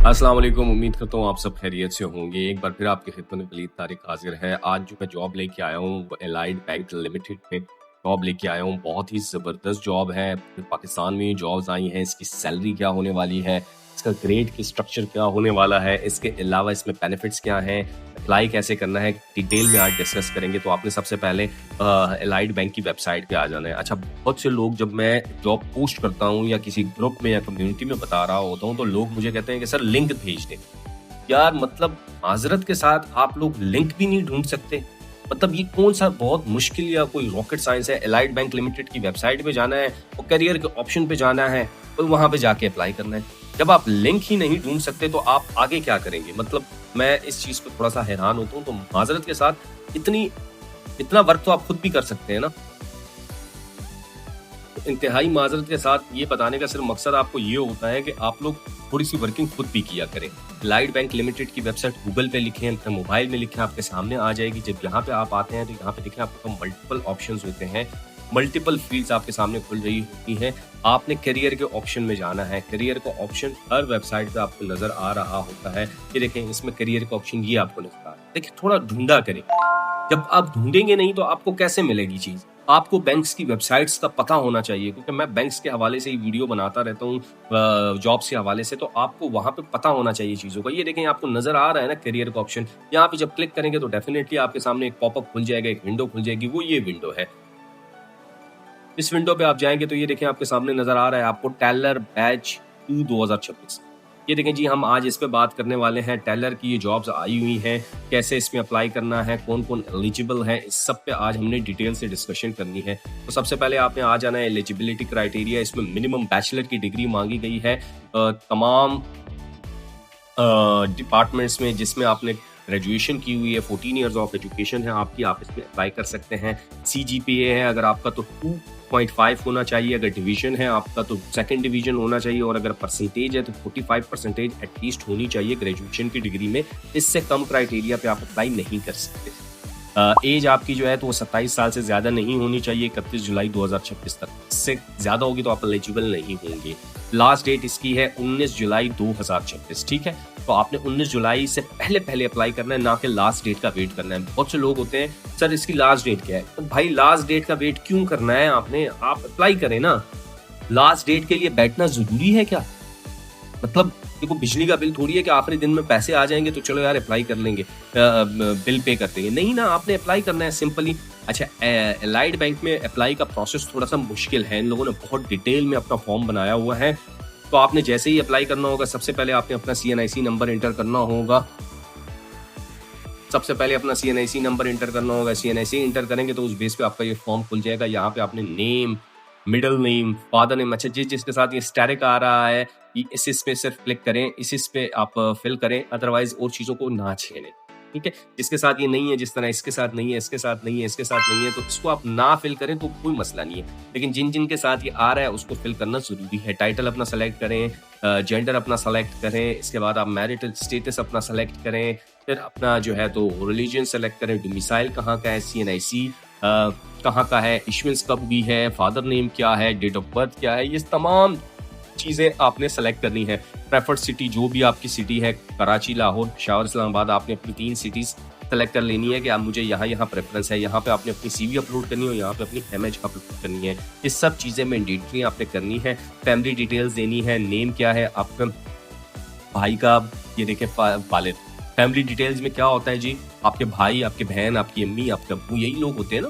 अस्सलाम वालेकुम। उम्मीद करता हूँ आप सब खैरियत से होंगे। एक बार फिर आपकी खिदमत में वलीद तारिक हाज़िर है। आज जो मैं जॉब लेके आया हूँ वो एलाइड बैंक लिमिटेड में जॉब लेके आया हूँ। बहुत ही ज़बरदस्त जॉब है। पाकिस्तान में ये जॉब्स आई हैं, इसकी सैलरी क्या होने वाली है, इसका ग्रेड की स्ट्रक्चर क्या होने वाला है, इसके अलावा इसमें बेनिफिट्स क्या हैं, अप्लाई कैसे करना है, डिटेल में आज डिस्कस करेंगे। तो आपने सबसे पहले एलाइड बैंक की वेबसाइट पे आ जाना है। अच्छा, बहुत से लोग जब मैं जॉब पोस्ट करता हूँ या किसी ग्रुप में या कम्युनिटी में बता रहा होता हूँ तो लोग मुझे कहते हैं कि सर लिंक भेज दें। यार मतलब माजरत के साथ आप लोग लिंक भी नहीं ढूंढ सकते। मतलब ये कौन सा बहुत मुश्किल या कोई रॉकेट साइंस है। एलाइड बैंक लिमिटेड की वेबसाइट पे जाना है और करियर के ऑप्शन पे जाना है और वहां पे जाके अप्लाई करना है। जब आप लिंक ही नहीं ढूंढ सकते तो आप आगे क्या करेंगे। मतलब मैं इस चीज पे थोड़ा सा हैरान होता हूँ। तो माजरत के साथ इतना वर्क तो आप खुद भी कर सकते हैं ना। तो इंतहाई माजरत के साथ ये बताने का सिर्फ मकसद आपको ये होता है कि आप लोग थोड़ी सी वर्किंग खुद भी किया करें। एलाइड बैंक लिमिटेड की वेबसाइट गूगल पे लिखें, अपने मोबाइल में लिखें, आपके सामने आ जाएगी। जब यहाँ पे आप आते हैं तो यहाँ पे देखें आपको मल्टीपल ऑप्शंस होते हैं, मल्टीपल फील्ड्स आपके सामने खुल रही होती हैं। आपने करियर के ऑप्शन में जाना है। करियर का ऑप्शन हर वेबसाइट पे आपको नजर आ रहा होता है। ये देखें, इसमें करियर का ऑप्शन ये आपको नजर आ रहा है। देखिए, थोड़ा ढूंढा करें। जब आप ढूंढेंगे नहीं तो आपको कैसे मिलेगी चीज। आपको बैंक्स की वेबसाइट्स का पता होना चाहिए, क्योंकि मैं बैंक्स के हवाले से ही वीडियो बनाता रहता हूँ जॉब्स के हवाले से। तो आपको वहां पे पता होना चाहिए चीजों का। ये देखें, आपको नजर आ रहा है ना करियर का ऑप्शन। यहाँ पे जब क्लिक करेंगे तो डेफिनेटली आपके सामने एक पॉपअप खुल जाएगा, एक विंडो खुल जाएगी। वो ये विंडो है। इस विंडो पे आप जाएंगे तो ये देखें आपके सामने नजर आ रहा है आपको टेलर बैच 2 2026। ये देखें जी, हम आज इस पे बात करने वाले हैं। टेलर की ये जॉब्स आई हुई हैं, कैसे इसमें अप्लाई करना है, कौन कौन एलिजिबल है, इस सब पे आज हमने डिटेल से डिस्कशन करनी है। तो सबसे पहले आपने आ जाना है एलिजिबिलिटी क्राइटेरिया। इसमें मिनिमम बैचलर की डिग्री मांगी गई है तमाम डिपार्टमेंट्स में जिसमें आपने ग्रेजुएशन की हुई है। 14 ईयर्स ऑफ एजुकेशन है आपकी, आप इसमें अप्लाई कर सकते हैं। CGPA है अगर आपका तो 2.5 होना चाहिए। अगर डिवीजन है आपका तो सेकंड डिवीजन होना चाहिए। और अगर परसेंटेज है तो 45% एटलीस्ट होनी चाहिए ग्रेजुएशन की डिग्री में। इससे कम क्राइटेरिया पे आप अप्लाई नहीं कर सकते। एज आपकी जो है तो वो 27 साल से ज्यादा नहीं होनी चाहिए 31 जुलाई 2026 तक। इससे ज्यादा होगी तो आप एलिजिबल नहीं होंगे। लास्ट डेट इसकी है 19 जुलाई 2026। ठीक है, तो आपने 19 जुलाई से पहले अप्लाई करना है, ना कि लास्ट डेट का वेट करना है। बहुत से लोग होते हैं सर इसकी लास्ट डेट क्या है। तो भाई लास्ट डेट का वेट क्यों करना है आपने, आप अप्लाई करें ना। लास्ट डेट के लिए बैठना जरूरी है क्या। मतलब देखो, बिजली का बिल थोड़ी है कि आखिरी दिन में पैसे आ जाएंगे तो चलो यार अप्लाई कर लेंगे, बिल पे कर देंगे। नहीं ना, आपने अप्लाई करना है सिंपली। अच्छा, एलाइड बैंक में अप्लाई का प्रोसेस थोड़ा सा मुश्किल है। इन लोगों ने बहुत डिटेल में अपना फॉर्म बनाया हुआ है। तो आपने जैसे ही अप्लाई करना होगा, सबसे पहले आपने अपना CNIC नंबर इंटर करना होगा। CNIC इंटर करेंगे तो उस बेस पे आपका ये फॉर्म खुल जाएगा। यहाँ पे आपने name, middle name, father name, अच्छा जिसके साथ ये स्टैटिक आ रहा है इस पे सिर्फ क्लिक करें, इस पे आप फिल करें, अदरवाइज और चीजों को ना छेड़ें। ठीक है, जिसके साथ ये नहीं है, जिस तरह इसके साथ नहीं है, इसके साथ नहीं है, इसके साथ नहीं है, तो इसको आप ना फिल करें तो कोई मसला नहीं है। लेकिन जिन के साथ ये आ रहा है उसको फिल करना जरूरी है। टाइटल अपना सेलेक्ट करें, जेंडर अपना सेलेक्ट करें, इसके बाद आप मैरिटल स्टेटस अपना सेलेक्ट करें, फिर अपना जो है तो रिलीजन सेलेक्ट करें, डोमिसाइल कहाँ का है, CNIC कहाँ का है, इशुएंस कब हुई है, फादर नेम क्या है, डेट ऑफ बर्थ क्या है, ये तमाम चीज़ें आपने सेलेक्ट करनी है। प्रेफर्ड सिटी जो भी आपकी सिटी है, कराची, लाहौर, पेशावर, इस्लामाबाद, आपने अपनी 3 सिटीज़ सेलेक्ट कर लेनी है कि आप मुझे यहाँ प्रेफरेंस है। यहाँ पे आपने अपनी CV अपलोड करनी है और यहाँ पे अपनी इमेज अपलोड करनी है। ये सब चीज़ें मैंडेटरी आपने करनी है। फैमिली डिटेल्स देनी है, नेम क्या है आपका भाई का, ये देखें वालिद। फैमिली डिटेल्स में क्या होता है जी, आपके भाई, आपके बहन, आपकी अम्मी, आपके अब्बू, यही लोग होते हैं ना।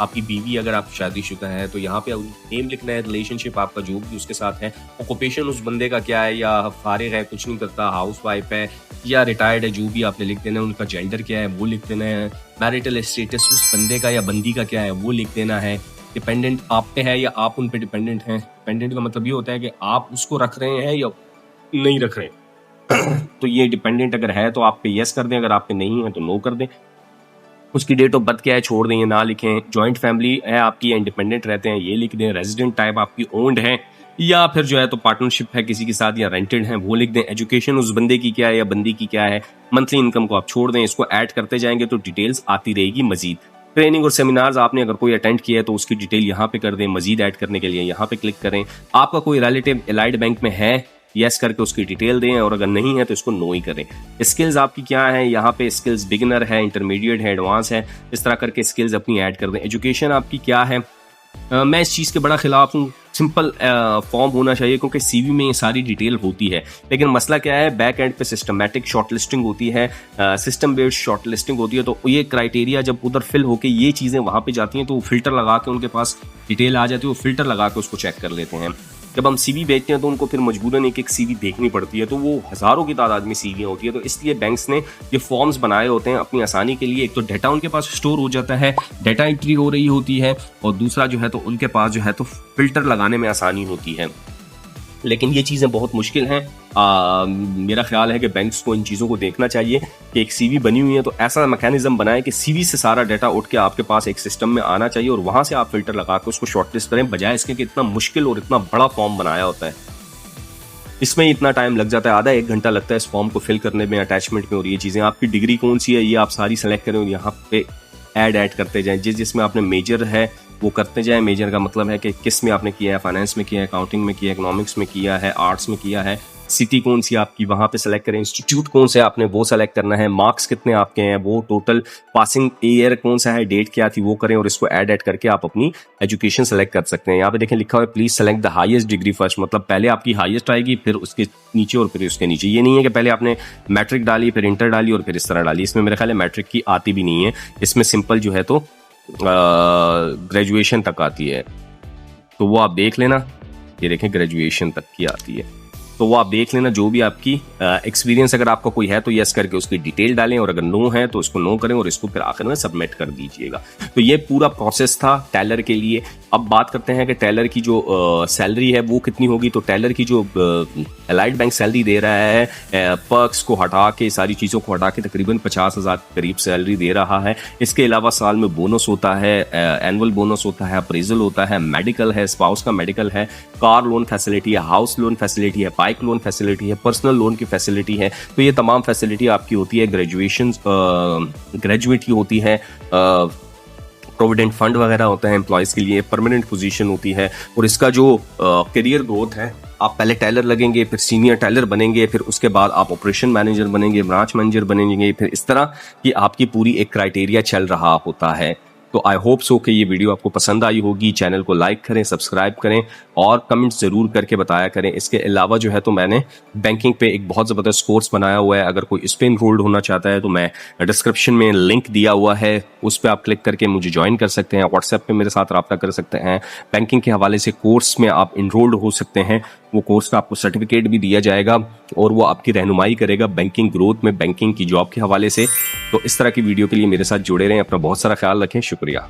आपकी बीवी अगर आप शादीशुदा है तो यहाँ पे नेम लिखना है, रिलेशनशिप आपका जो भी उसके साथ है, ऑक्यूपेशन उस बंदे का क्या है, या फारिग है, कुछ नहीं करता, हाउस वाइफ है या रिटायर्ड है, जो भी आपने लिख देना है। उनका जेंडर क्या है वो लिख देना है। मैरिटल स्टेटस उस बंदे का या बंदी का क्या है वो लिख देना है। डिपेंडेंट आप पे है या आप उन पे डिपेंडेंट हैं। डिपेंडेंट का मतलब ये होता है कि आप उसको रख रहे हैं या नहीं रख रहे हैं। तो ये डिपेंडेंट अगर है तो आप पे यस कर दें, अगर आप पे नहीं है तो नो कर दें। उसकी डेट ऑफ बर्थ क्या है छोड़ दें, ये ना लिखें। जॉइंट फैमिली है आपकी या इंडिपेंडेंट रहते हैं, ये लिख दें। रेजिडेंट टाइप आपकी ओन्ड है या फिर जो है तो पार्टनरशिप है किसी के साथ या रेंटेड है, वो लिख दें। एजुकेशन उस बंदे की क्या है या बंदी की क्या है। मंथली इनकम को आप छोड़ दें। इसको ऐड करते जाएंगे तो डिटेल्स आती रहेगी मजीद। ट्रेनिंग और सेमिनार्स आपने अगर कोई अटेंड किया है तो उसकी डिटेल यहाँ पे कर दें। मजीद ऐड करने के लिए यहाँ पे क्लिक करें। आपका कोई रिलेटिव एलाइड बैंक में है यस करके उसकी डिटेल दें, और अगर नहीं है तो इसको नो ही करें। स्किल्स आपकी क्या है, यहाँ पे स्किल्स बिगिनर है, इंटरमीडिएट है, एडवांस है, इस तरह करके स्किल्स अपनी ऐड कर दें। एजुकेशन आपकी क्या है, मैं इस चीज़ के बड़ा खिलाफ हूँ। सिंपल फॉर्म होना चाहिए, क्योंकि सीवी में ये सारी डिटेल होती है, लेकिन मसला क्या है, बैक एंड पे सिस्टमैटिक शॉर्टलिस्टिंग होती है, सिस्टम बेस्ड शॉर्टलिस्टिंग होती है, तो ये क्राइटेरिया जब उधर फिल होके ये चीज़ें वहाँ पे जाती हैं तो वो फिल्टर लगा के उनके पास डिटेल आ जाती है, वो फिल्टर लगा के उसको चेक कर लेते हैं। जब हम सीवी भेजते हैं तो उनको फिर मजबूरन एक एक सीवी देखनी पड़ती है, तो वो हज़ारों की तादाद में सीवियाँ होती है। तो इसलिए बैंक्स ने ये फॉर्म्स बनाए होते हैं अपनी आसानी के लिए। एक तो डाटा उनके पास स्टोर हो जाता है, डाटा एंट्री हो रही होती है, और दूसरा जो है तो उनके पास जो है तो फिल्टर लगाने में आसानी होती है। लेकिन ये चीज़ें बहुत मुश्किल हैं। मेरा ख्याल है कि बैंक्स को इन चीज़ों को देखना चाहिए कि एक सीवी बनी हुई है तो ऐसा मैकेनिज्म बनाए कि सीवी से सारा डाटा उठ के आपके पास एक सिस्टम में आना चाहिए, और वहाँ से आप फिल्टर लगा के उसको शॉर्टलिस्ट करें, बजाय इसके कि इतना मुश्किल और इतना बड़ा फॉर्म बनाया होता है। इसमें इतना टाइम लग जाता है, आधा 1 घंटा लगता है इस फॉर्म को फिल करने में, अटैचमेंट में। और ये चीज़ें, आपकी डिग्री कौन सी है ये आप सारी सेलेक्ट करें और यहाँ पे ऐड करते जाएं। जिसमें आपने मेजर है वो करते जाएं। मेजर का मतलब है कि किस में आपने किया है, फाइनेंस में किया है, अकाउंटिंग में किया है, इकोनॉमिक्स में किया है, आर्ट्स में किया है, सिटी कौन सी आपकी वहाँ पे सेलेक्ट करें, इंस्टीट्यूट कौन से आपने वो सेलेक्ट करना है, मार्क्स कितने आपके हैं वो, टोटल पासिंग ईयर कौन सा है, डेट क्या थी वो करें, और इसको ऐड करके आप अपनी एजुकेशन सेलेक्ट कर सकते हैं। यहाँ पे देखें लिखा हुआ है please select the highest degree first, मतलब पहले आपकी हाईएस्ट आएगी, फिर उसके नीचे और फिर उसके नीचे। ये नहीं है कि पहले आपने मैट्रिक डाली फिर इंटर डाली और फिर इस तरह डाली। इसमें मेरे ख्याल है मैट्रिक की आती भी नहीं है, इसमें सिंपल जो है तो ग्रेजुएशन तक आती है, तो वो आप देख लेना। ये देखें ग्रेजुएशन तक की आती है, तो वो आप देख लेना। जो भी आपकी एक्सपीरियंस अगर आपका कोई है तो यस करके उसकी डिटेल डालें, और अगर नो है तो उसको नो करें और इसको फिर आखिर में सबमिट कर दीजिएगा। तो ये पूरा प्रोसेस था टेलर के लिए। अब बात करते हैं कि टेलर की जो सैलरी है वो कितनी होगी। तो टेलर की जो अलाइड बैंक सैलरी दे रहा है, पर्क्स को हटा के, सारी चीज़ों को हटा के तकरीबन 50,000 करीब सैलरी दे रहा है। इसके अलावा साल में बोनस होता है, एनुअल बोनस होता है, अप्रेजल होता है, मेडिकल है, स्पाउस का मेडिकल है, कार लोन फैसिलिटी है, हाउस लोन फैसिलिटी है, बाइक लोन फैसिलिटी है, पर्सनल लोन की फैसिलिटी है। तो ये तमाम फैसिलिटी आपकी होती है। ग्रेजुएट की होती है, प्रोविडेंट फंड वगैरह होता है एम्प्लॉयज़ के लिए, परमानेंट पोजीशन होती है। और इसका जो करियर ग्रोथ है, आप पहले टेलर लगेंगे, फिर सीनियर टेलर बनेंगे, फिर उसके बाद आप ऑपरेशन मैनेजर बनेंगे, ब्रांच मैनेजर बनेंगे, फिर इस तरह की आपकी पूरी एक क्राइटेरिया चल रहा होता है। तो आई होप सो कि ये वीडियो आपको पसंद आई होगी। चैनल को लाइक करें, सब्सक्राइब करें और कमेंट्स ज़रूर करके बताया करें। इसके अलावा जो है तो मैंने बैंकिंग पे एक बहुत ज़बरदस्त कोर्स बनाया हुआ है। अगर कोई इस पर इनरोल्ड होना चाहता है तो मैं डिस्क्रिप्शन में लिंक दिया हुआ है, उस पर आप क्लिक करके मुझे ज्वाइन कर सकते हैं। व्हाट्सएप पे मेरे साथ रब्ता कर सकते हैं। बैंकिंग के हवाले से कोर्स में आप इनरोल्ड हो सकते हैं। वो कोर्स का आपको सर्टिफिकेट भी दिया जाएगा और वो आपकी रहनुमाई करेगा बैंकिंग ग्रोथ में, बैंकिंग की जॉब के हवाले से। तो इस तरह की वीडियो के लिए मेरे साथ जुड़े रहें। अपना बहुत सारा ख्याल रखें। शुक्रिया।